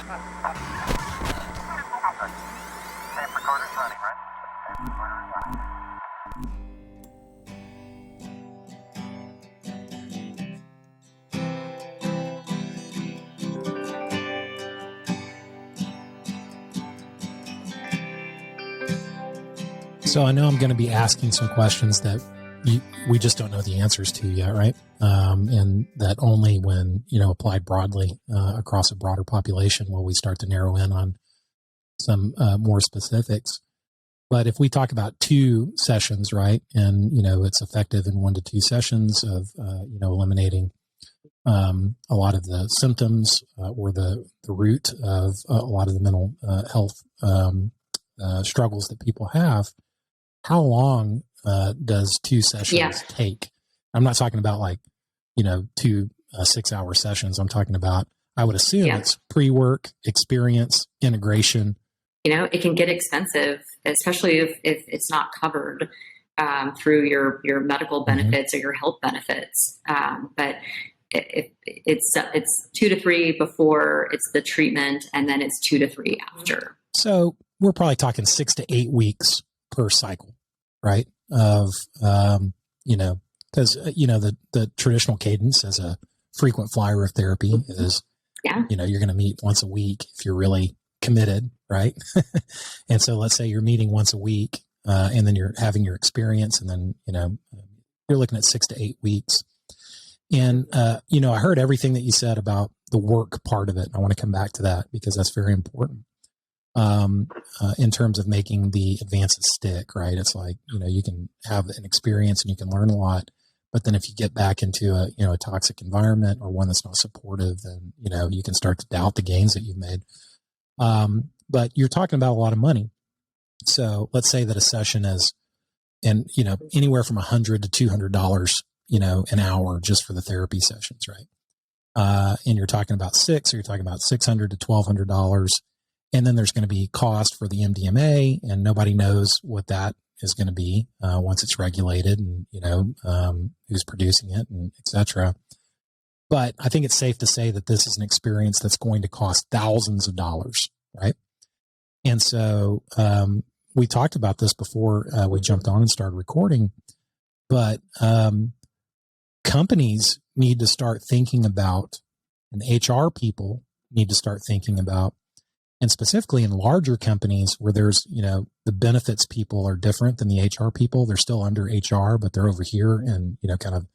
So I know I'm going to be asking some questions that we just don't know the answers to yet, right? And that only when, applied broadly across a broader population will we start to narrow in on some more specifics. But if we talk about 2 sessions, right, and, it's effective in 1 to 2 sessions of, eliminating a lot of the symptoms or the root of a lot of the mental health struggles that people have, how long does 2 sessions take? I'm not talking about 2 6-hour sessions. I'm talking about, I would assume it's pre-work, experience, integration. It can get expensive, especially if it's not covered through your medical benefits or your health benefits. But it's 2 to 3 before it's the treatment, and then it's 2 to 3 after. So we're probably talking 6 to 8 weeks per cycle, right? Of, because, the traditional cadence as a frequent flyer of therapy is, you're going to meet once a week if you're really committed, right? And so let's say you're meeting once a week and then you're having your experience, and then, you're looking at 6 to 8 weeks. And, I heard everything that you said about the work part of it. I want to come back to that because that's very important. In terms of making the advances stick, right? It's like, you can have an experience and you can learn a lot, but then if you get back into a toxic environment or one that's not supportive, then, you can start to doubt the gains that you've made. But you're talking about a lot of money. So let's say that a session is, anywhere from $100 to $200, an hour just for the therapy sessions, right? And you're talking about 6, or you're talking about $600 to $1,200. And then there's going to be cost for the MDMA, and nobody knows what that is going to be once it's regulated, and who's producing it, and et cetera. But I think it's safe to say that this is an experience that's going to cost thousands of dollars, right? And so we talked about this before we jumped on and started recording, but companies need to start thinking about, and HR people need to start thinking about, and specifically in larger companies where there's, the benefits people are different than the HR people. They're still under HR, but they're over here and, kind of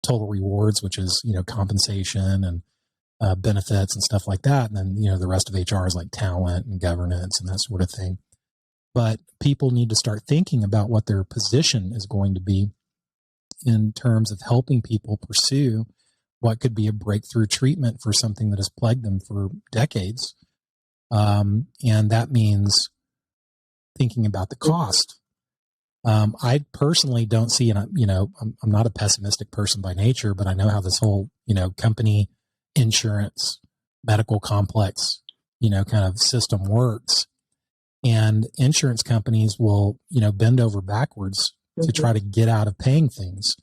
total rewards, which is, compensation and benefits and stuff like that. And then, the rest of HR is like talent and governance and that sort of thing. But people need to start thinking about what their position is going to be in terms of helping people pursue what could be a breakthrough treatment for something that has plagued them for decades. And that means thinking about the cost. I personally don't see, and I'm not a pessimistic person by nature, but I know how this whole, company, insurance, medical complex, kind of system works. And insurance companies will, bend over backwards to try to get out of paying things.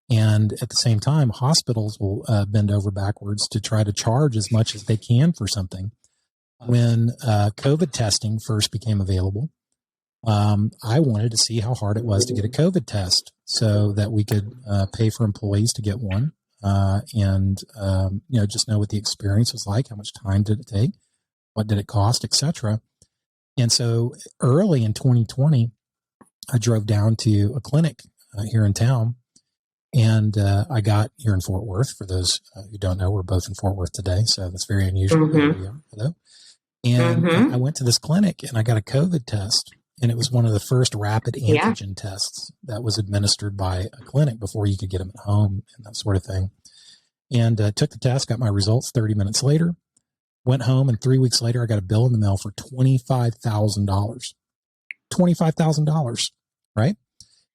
And at the same time, hospitals will bend over backwards to try to charge as much as they can for something. When COVID testing first became available, I wanted to see how hard it was to get a COVID test so that we could pay for employees to get one and just know what the experience was like, how much time did it take, what did it cost, etc. And so early in 2020, I drove down to a clinic here in town, and I got here in Fort Worth. For those who don't know, we're both in Fort Worth today, so that's very unusual. Though. And I went to this clinic and I got a COVID test, and it was one of the first rapid antigen tests that was administered by a clinic before you could get them at home and that sort of thing. And took the test, got my results 30 minutes later, went home, and 3 weeks later, I got a bill in the mail for $25,000. $25,000, right?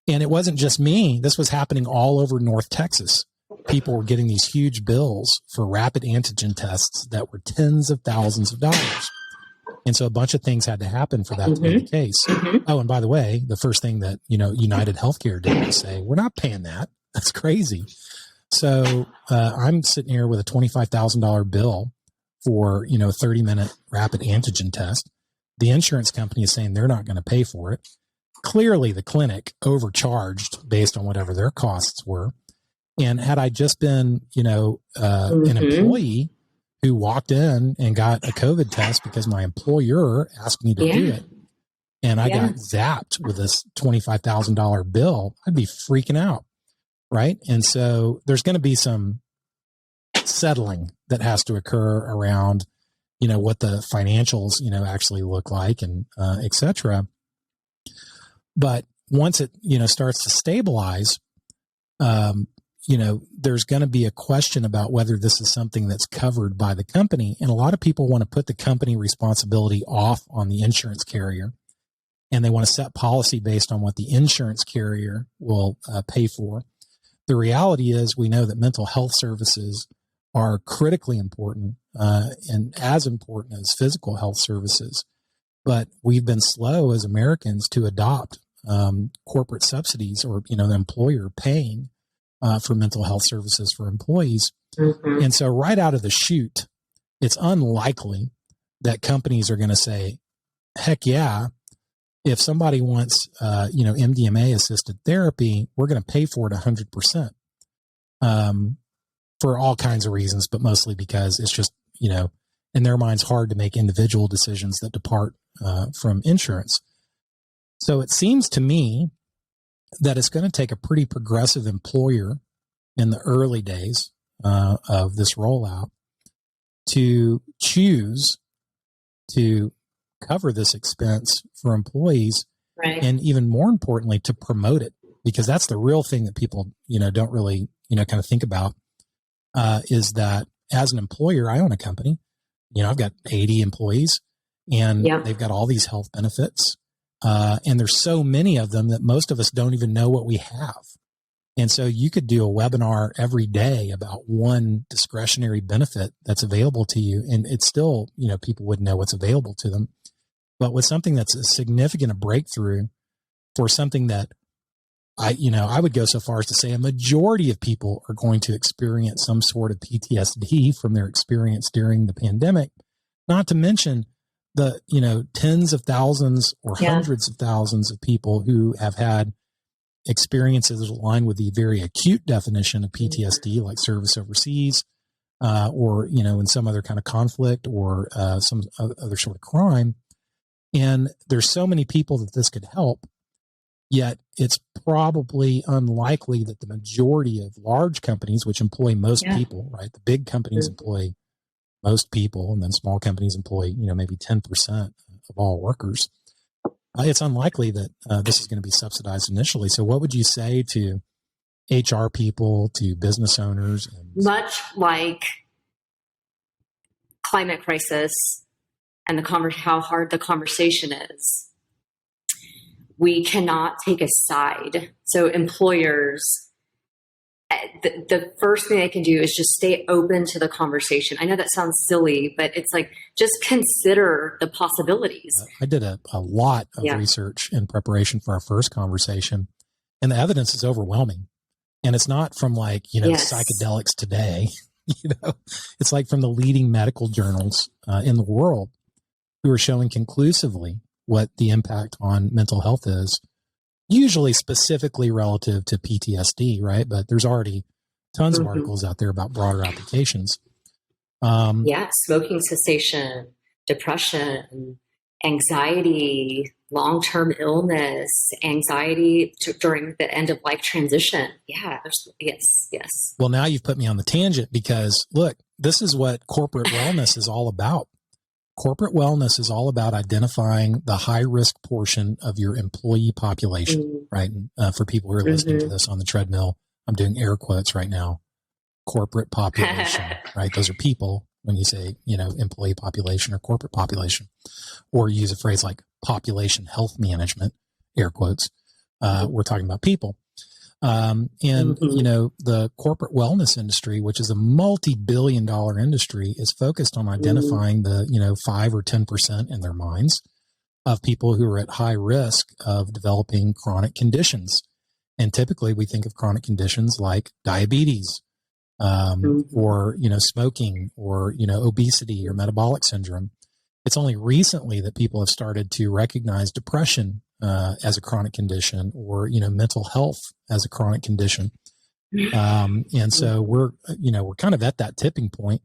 And it wasn't just me. This was happening all over North Texas. People were getting these huge bills for rapid antigen tests that were tens of thousands of dollars. And so a bunch of things had to happen for that to be the case. Oh, and by the way, the first thing that, United Healthcare did was say, we're not paying that. That's crazy. So I'm sitting here with a $25,000 bill for, a 30-minute rapid antigen test. The insurance company is saying they're not going to pay for it. Clearly, the clinic overcharged based on whatever their costs were. And had I just been, an employee who walked in and got a COVID test because my employer asked me to do it, and I got zapped with this $25,000 bill, I'd be freaking out, right? And so there's going to be some settling that has to occur around, what the financials, actually look like, and et cetera. But once it, starts to stabilize, there's going to be a question about whether this is something that's covered by the company. And a lot of people want to put the company responsibility off on the insurance carrier, and they want to set policy based on what the insurance carrier will pay for. The reality is, we know that mental health services are critically important and as important as physical health services. But we've been slow as Americans to adopt corporate subsidies, or, the employer paying for mental health services for employees. And so right out of the chute, it's unlikely that companies are going to say, heck yeah, if somebody wants, MDMA assisted therapy, we're going to pay for it 100%. For all kinds of reasons, but mostly because it's just, in their minds, hard to make individual decisions that depart from insurance. So it seems to me that it's going to take a pretty progressive employer in the early days of this rollout to choose to cover this expense for employees, right? And even more importantly, to promote it, because that's the real thing that people, don't really, kind of think about. Is that as an employer, I own a company, I've got 80 employees, and they've got all these health benefits. And there's so many of them that most of us don't even know what we have. And so you could do a webinar every day about one discretionary benefit that's available to you, and it's still, people wouldn't know what's available to them. But with something that's a significant breakthrough for something that I would go so far as to say a majority of people are going to experience some sort of PTSD from their experience during the pandemic, not to mention the, tens of thousands or hundreds of thousands of people who have had experiences aligned with the very acute definition of PTSD, like service overseas, or, in some other kind of conflict, or some other sort of crime. And there's so many people that this could help. Yet it's probably unlikely that the majority of large companies, which employ most people, right? The big companies employ most people, and then small companies employ, maybe 10% of all workers. It's unlikely that this is going to be subsidized initially. So what would you say to HR people, to business owners? Much like climate crisis and how hard the conversation is, we cannot take a side. So employers, the first thing they can do is just stay open to the conversation. I know that sounds silly, but it's like, just consider the possibilities. I did a lot of research in preparation for our first conversation, and the evidence is overwhelming. And it's not from psychedelics today, it's like from the leading medical journals in the world, who are showing conclusively what the impact on mental health is, usually specifically relative to PTSD, right? But there's already tons of articles out there about broader applications. Smoking cessation, depression, anxiety, long-term illness, anxiety during the end of life transition. Yes. Well, now you've put me on the tangent, because look, this is what corporate wellness is all about. Corporate wellness is all about identifying the high risk portion of your employee population, right? And, for people who are listening to this on the treadmill, I'm doing air quotes right now. Corporate population, right? Those are people when you say, employee population or corporate population, or use a phrase like population health management, air quotes. We're talking about people. The corporate wellness industry, which is a multi-billion-dollar industry, is focused on identifying the, 5 or 10% in their minds of people who are at high risk of developing chronic conditions. And typically we think of chronic conditions like diabetes, or, smoking, or, obesity or metabolic syndrome. It's only recently that people have started to recognize depression as a chronic condition, or, mental health as a chronic condition. And so we're kind of at that tipping point.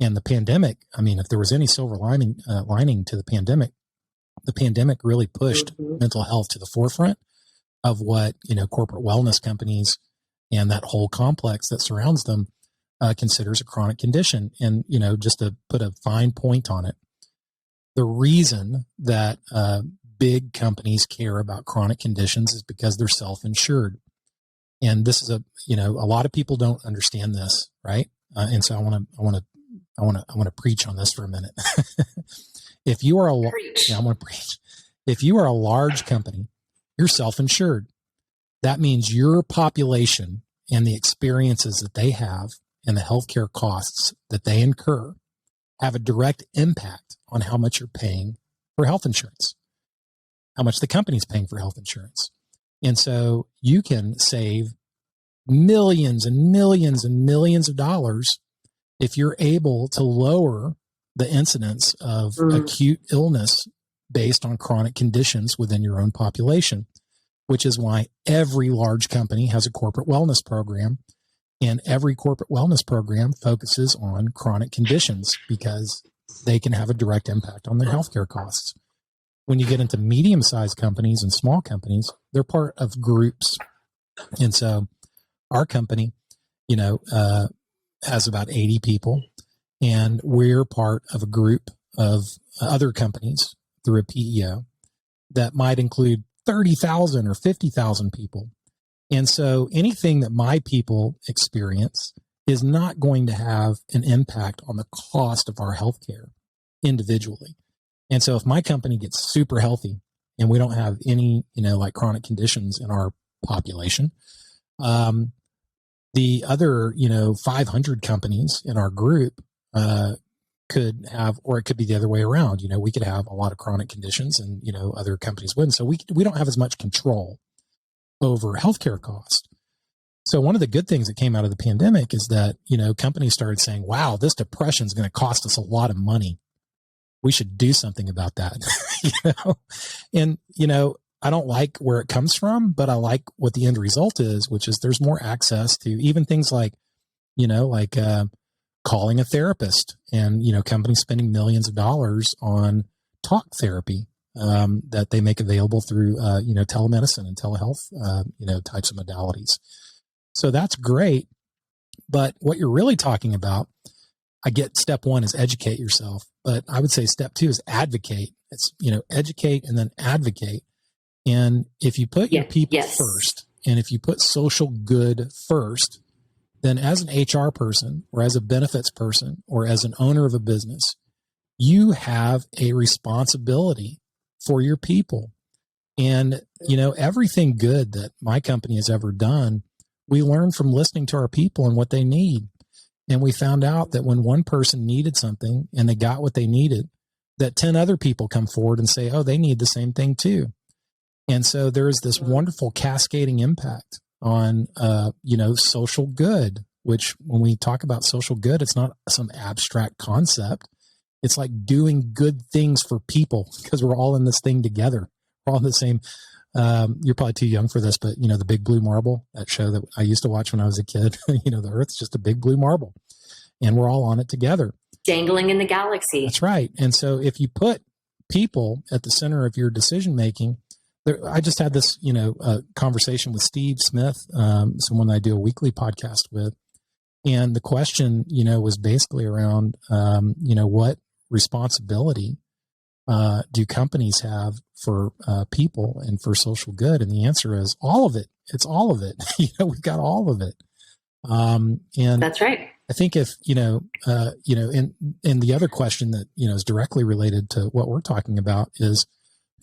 And the pandemic, I mean, if there was any silver lining to the pandemic really pushed mental health to the forefront of what, corporate wellness companies and that whole complex that surrounds them considers a chronic condition. And, just to put a fine point on it, the reason that big companies care about chronic conditions is because they're self-insured. And this is a lot of people don't understand this, right? And so I want to preach on this for a minute. If you are I'm going to preach. If you are a large company, you're self-insured. That means your population and the experiences that they have and the healthcare costs that they incur have a direct impact on how much you're paying for health insurance, how much the company's paying for health insurance. And so you can save millions and millions and millions of dollars if you're able to lower the incidence of acute illness based on chronic conditions within your own population, which is why every large company has a corporate wellness program, and every corporate wellness program focuses on chronic conditions because they can have a direct impact on their healthcare costs. When you get into medium-sized companies and small companies, they're part of groups. And so our company, has about 80 people, and we're part of a group of other companies through a PEO that might include 30,000 or 50,000 people. And so anything that my people experience is not going to have an impact on the cost of our healthcare individually. And so if my company gets super healthy and we don't have any, like chronic conditions in our population, the other, 500 companies in our group could have, or it could be the other way around. We could have a lot of chronic conditions and, other companies wouldn't. So we don't have as much control over healthcare costs. So one of the good things that came out of the pandemic is that, companies started saying, wow, this depression is going to cost us a lot of money. We should do something about that. And, I don't like where it comes from, but I like what the end result is, which is there's more access to even things like, calling a therapist, and, companies spending millions of dollars on talk therapy that they make available through, telemedicine and telehealth, types of modalities. So that's great. But what you're really talking about, I get step one is educate yourself, but I would say step two is advocate. It's, educate and then advocate. And if you put your people first, and if you put social good first, then as an HR person or as a benefits person or as an owner of a business, you have a responsibility for your people. And, everything good that my company has ever done, we learn from listening to our people and what they need. And we found out that when one person needed something and they got what they needed, that 10 other people come forward and say, oh, they need the same thing too. And so there is this wonderful cascading impact on, social good, which when we talk about social good, it's not some abstract concept. It's like doing good things for people because we're all in this thing together. We're all in the same. You're probably too young for this, but the Big Blue Marble, that show that I used to watch when I was a kid, the Earth's just a big blue marble and we're all on it together. Dangling in the galaxy. That's right. And so if you put people at the center of your decision-making, I just had this, conversation with Steve Smith, someone I do a weekly podcast with. And the question, was basically around, what responsibility do companies have for people and for social good? And the answer is all of it. It's all of it. We've got all of it. And that's right. I think if, and the other question that, is directly related to what we're talking about is,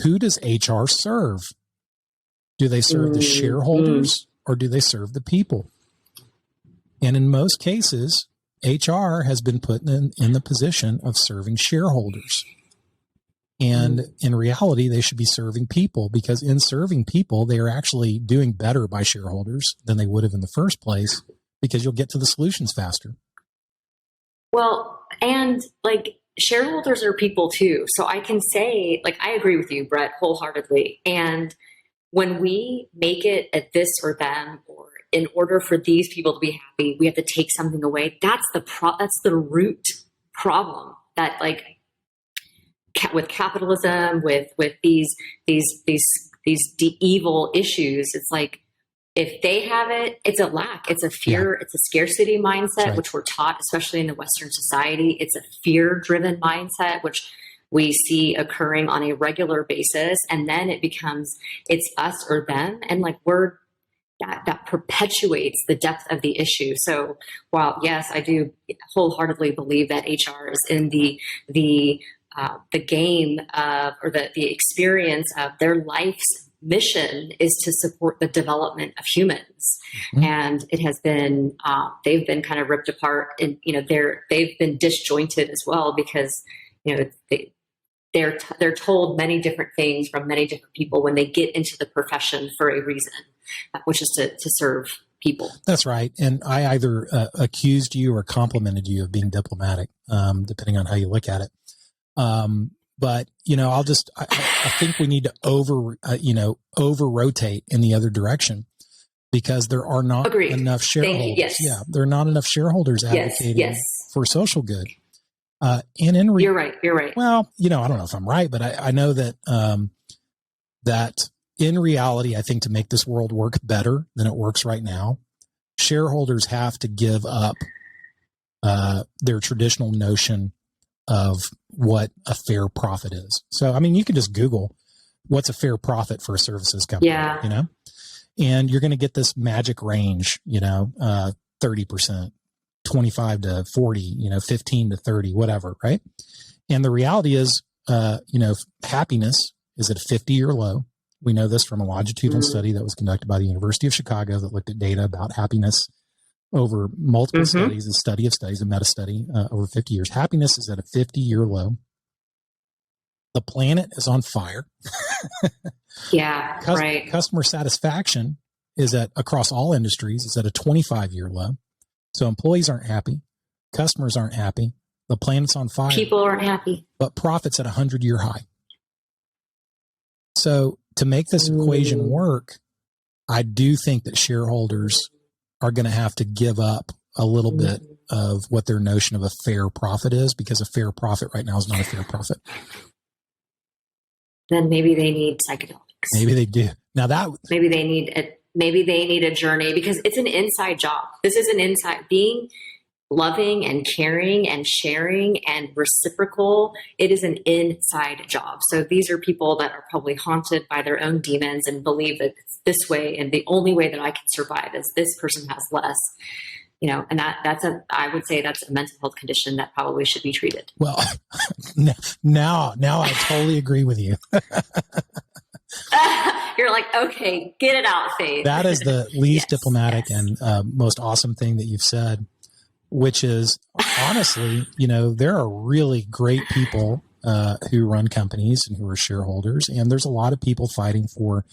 who does HR serve? Do they serve the shareholders or do they serve the people? And in most cases, HR has been put in the position of serving shareholders. And in reality, they should be serving people, because in serving people, they are actually doing better by shareholders than they would have in the first place, because you'll get to the solutions faster. Well, and like shareholders are people too. So I can say, like, I agree with you, Bret, wholeheartedly. And when we make it a this or them, or in order for these people to be happy, we have to take something away. That's the root problem that, like, with capitalism, with these evil issues, it's like, if they have it, it's a lack, it's a fear, it's a scarcity mindset, which we're taught, especially in the Western society. It's a fear-driven mindset, which we see occurring on a regular basis. And then it becomes, it's us or them. And like, that perpetuates the depth of the issue. So while, yes, I do wholeheartedly believe that HR is in the game of, or the experience of, their life's mission is to support the development of humans. Mm-hmm. And it has been, they've been kind of ripped apart, and, they've been disjointed as well, because, they're told many different things from many different people when they get into the profession for a reason, which is to serve people. That's right. And I either accused you or complimented you of being diplomatic, depending on how you look at it. But, I think we need to over rotate in the other direction, because there are not enough shareholders. Yes. Yeah. There are not enough shareholders advocating for social good. You're right. Well, I don't know if I'm right, but I know that, that in reality, I think to make this world work better than it works right now, shareholders have to give up, their traditional notion of what a fair profit is. So, I mean, you can just Google what's a fair profit for a services company, and you're going to get this magic range, 30%, 25 to 40, 15 to 30, whatever. Right. And the reality is, happiness is at a 50-year low. We know this from a longitudinal study that was conducted by the University of Chicago that looked at data about happiness over multiple studies, a study of studies, a meta-study over 50 years. Happiness is at a 50-year low. The planet is on fire. Customer satisfaction is across all industries, is at a 25-year low. So employees aren't happy. Customers aren't happy. The planet's on fire. People aren't happy. But profits at a 100-year high. So to make this equation work, I do think that shareholders are going to have to give up a little bit of what their notion of a fair profit is, because a fair profit right now is not a fair profit. Then maybe they need psychedelics. Maybe they do. Now maybe they need a journey, because it's an inside job. This is an inside, being loving and caring and sharing and reciprocal. It is an inside job. So these are people that are probably haunted by their own demons and believe that it's this way, and the only way that I can survive is this person has less, and I would say that's a mental health condition that probably should be treated. Well, now I totally agree with you. You're like, okay, get it out, Faith. That is the least diplomatic and most awesome thing that you've said, which is, honestly, there are really great people who run companies and who are shareholders. And there's a lot of people fighting for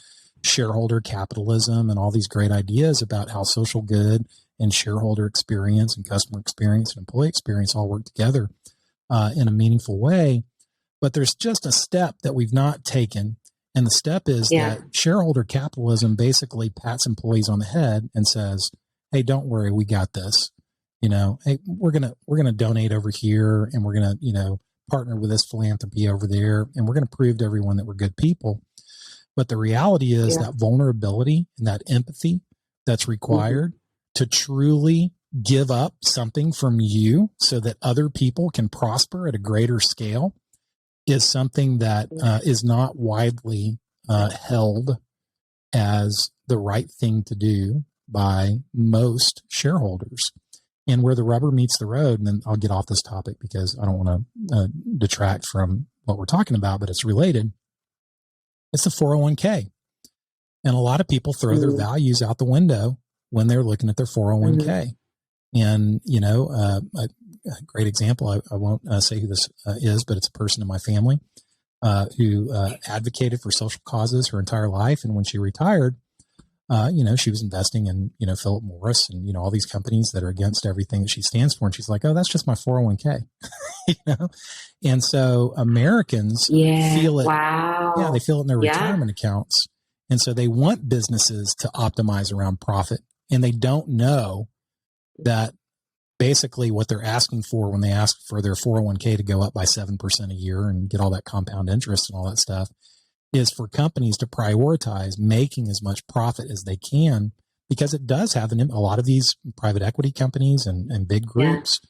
shareholder capitalism and all these great ideas about how social good and shareholder experience and customer experience and employee experience all work together in a meaningful way. But there's just a step that we've not taken. And the step is that shareholder capitalism basically pats employees on the head and says, hey, don't worry, we got this. Hey, we're gonna donate over here, and we're gonna partner with this philanthropy over there, and we're gonna prove to everyone that we're good people. But the reality is that vulnerability and that empathy that's required to truly give up something from you so that other people can prosper at a greater scale is something that is not widely held as the right thing to do by most shareholders. And where the rubber meets the road, and then I'll get off this topic because I don't want to detract from what we're talking about, but it's related. It's the 401k. And a lot of people throw their values out the window when they're looking at their 401k. And, a great example, I won't say who this is, but it's a person in my family who advocated for social causes her entire life. And when she retired, She was investing in, Philip Morris and, all these companies that are against everything that she stands for. And she's like, oh, that's just my 401k, And so Americans feel it. Wow. Yeah. They feel it in their retirement accounts. And so they want businesses to optimize around profit. And they don't know that basically what they're asking for when they ask for their 401k to go up by 7% a year and get all that compound interest and all that stuff is for companies to prioritize making as much profit as they can, because it does have a lot of these private equity companies and big groups.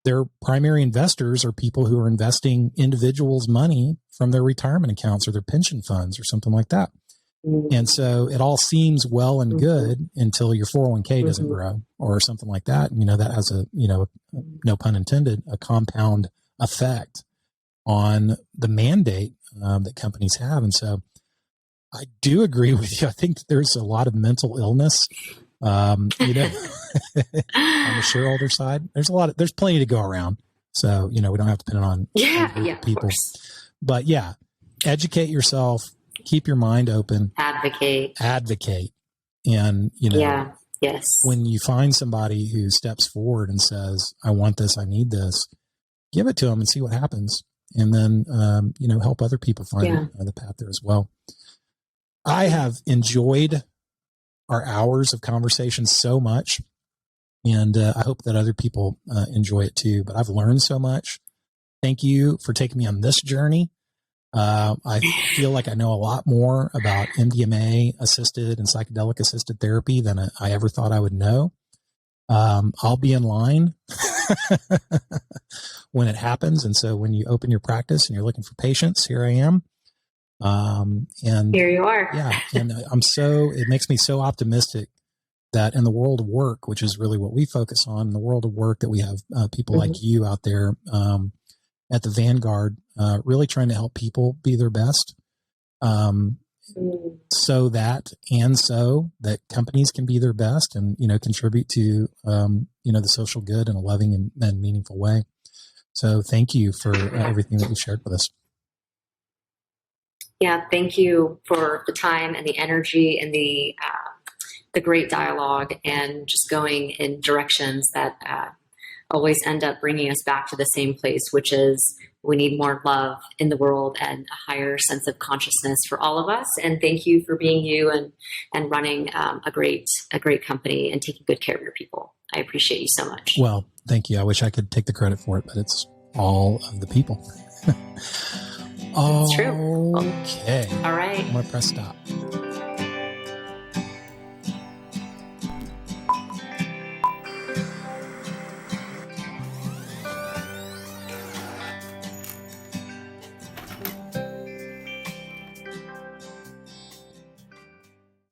Their primary investors are people who are investing individuals' money from their retirement accounts or their pension funds or something like that. And so it all seems well and good until your 401k doesn't grow or something like that. And, that has no pun intended, a compound effect on the mandate that companies have. And so I do agree with you. I think there's a lot of mental illness, on the shareholder side. There's plenty to go around. So, we don't have to pin it on people, but educate yourself. Keep your mind open. Advocate. And, when you find somebody who steps forward and says, I want this, I need this, give it to them and see what happens. And then, help other people find the path there as well. I have enjoyed our hours of conversation so much. And I hope that other people enjoy it too. But I've learned so much. Thank you for taking me on this journey. I feel like I know a lot more about MDMA assisted and psychedelic assisted therapy than I ever thought I would know. I'll be in line when it happens. And so when you open your practice and you're looking for patients, here I am. And here you are. Yeah. And it makes me so optimistic that in the world of work, which is really what we focus on, in the world of work, that we have people like you out there, at the vanguard, really trying to help people be their best, so that companies can be their best and, contribute to, the social good in a loving and meaningful way. So thank you for everything that you shared with us. Yeah. Thank you for the time and the energy and the great dialogue, and just going in directions that, always end up bringing us back to the same place, which is we need more love in the world and a higher sense of consciousness for all of us. And thank you for being you and running a great company and taking good care of your people. I appreciate you so much. Well, thank you. I wish I could take the credit for it, but it's all of the people. It's true. Okay. All right. I'm going to press stop.